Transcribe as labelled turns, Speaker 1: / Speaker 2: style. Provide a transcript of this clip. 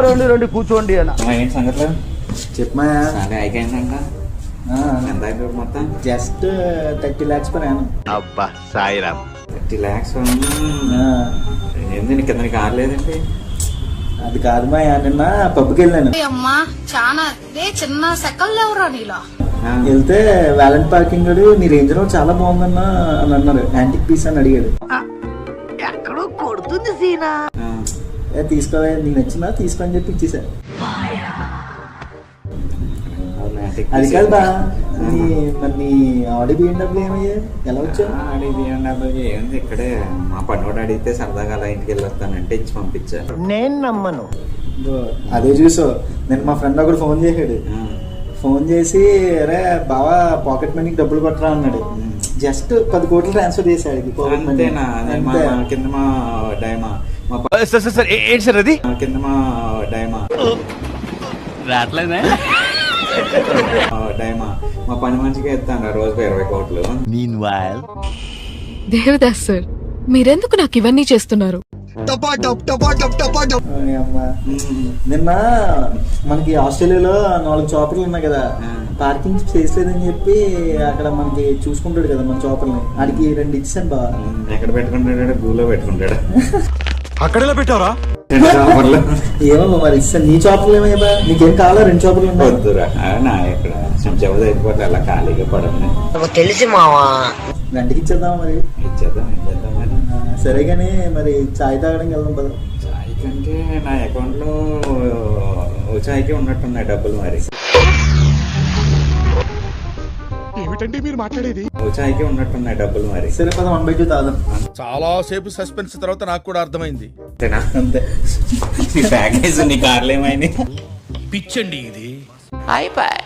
Speaker 1: రండి రండి కూర్చోండి అన్న.
Speaker 2: ఏంటి సంగతులు
Speaker 3: చెప్పమా.
Speaker 2: అయిపోయిందంట ఎంత అయిపోయి మొత్తం?
Speaker 3: Just 30 lakhs per annum.
Speaker 1: అబ్బా సాయిరామ్.
Speaker 2: 30 lakhs ఏంది కింద కార్ లేదండి?
Speaker 3: అది కాదు మా, నిన్న పబ్కి వెళ్ళాను.
Speaker 4: అమ్మా చాలా చిన్న సెకల్ లేవురా నీలా.
Speaker 3: వెళ్తే వ్యాలెంట్ పార్కింగ్ నీ రేంజ్ లో చాలా బాగుందన్నా అని అన్నారు. యాంటిక్ పీస్ అని అడిగాడు.
Speaker 1: ఎక్కడో కొడుతుంది సీనా.
Speaker 3: తీసుకోవా, నీకు నచ్చిందా తీసుకొని చెప్పి ఇచ్చేసా. అది కాదు బా, నీ ఆడి బిఎండబ్ల్యూ ఏమయ్యా, ఎలా వచ్చావు?
Speaker 2: ఆడి బిఎండబ్ల్యూ ఏముంది, ఇక్కడే మా పన్నోడు అడిగితే సరదాగా అలా ఇంటికి వెళ్ళొస్తానంటే ఇచ్చి పంపించారు.
Speaker 1: నేను నమ్మను.
Speaker 3: అదే చూసావు, నేను మా ఫ్రెండ్ ఒకడు ఫోన్ చేశాడు. ఫోన్ చేసి అరే బావా పాకెట్ మనీకి డబ్బులు కొట్టరా అన్నాడు. జస్ట్ 10 కోట్లు ట్రాన్స్ఫర్ చేశాడు.
Speaker 2: అంతేనా? కింద మా డైమా
Speaker 1: సార్ ఏంటి సార్ అది
Speaker 2: కింద మా డైమా
Speaker 1: రావట్లేదా?
Speaker 2: డైమా మా పని మంచిగా ఇస్తాను రోజుకు 20 కోట్లు.
Speaker 5: దేవదాస్ సార్, మీరెందుకు నాకు ఇవన్నీ చేస్తున్నారు?
Speaker 3: నిన్న మనకి ఆస్ట్రేలియాలో 4 చాపర్లు ఉన్నాయి కదా, పార్కింగ్ స్పేస్ లేదని చెప్పి అక్కడ మనకి చూసుకుంటాడు కదా మన చాపర్ని, ఆడికి 2 ఇచ్చాను బా.
Speaker 2: ఎక్కడ పెట్టుకుంటాడా? గూలో పెట్టుకుంటాడా?
Speaker 1: అక్కడెలా పెట్టావరా?
Speaker 3: ఏమో మరి ఇస్తాను. నీ చాపర్లు ఏమయ్యా, నీకేం కావాలా? 2 చాపర్లు ఉన్నాయి.
Speaker 2: వద్దురా నా ఎక్కడ చెబుదు అయిపోతే అలా ఖాళీగా పడదు.
Speaker 1: తెలిసి మావా
Speaker 3: రెండుకి ఇచ్చేద్దాం మరి.
Speaker 2: ఇచ్చేద్దాం, ఏం చేద్దాం మరి.
Speaker 3: సరే కానీ మరి చాయ్ తాగడానికి వెళ్దాం పద.
Speaker 2: చాయ్ కంటే నా అకౌంట్ లో ఓ చాయ్కి ఉన్నట్టున్నాయి డబ్బులు. మరి
Speaker 6: ఏమిటండి మీరు మాట్లాడేది?
Speaker 2: ఓ చాయ్కి ఉన్నట్టున్నాయి డబ్బులు. మరి
Speaker 3: సరే పద 1/2 తాగుదాం.
Speaker 6: చాలా సేపు సస్పెన్స్ తర్వాత నాకు కూడా అర్థమైంది.
Speaker 2: అంతేనా?
Speaker 3: అంతే.
Speaker 2: నీ ప్యాకేజ్ నీ కార్లు ఏమైంది?
Speaker 6: పిచ్చండి ఇది.
Speaker 1: అయిపోయి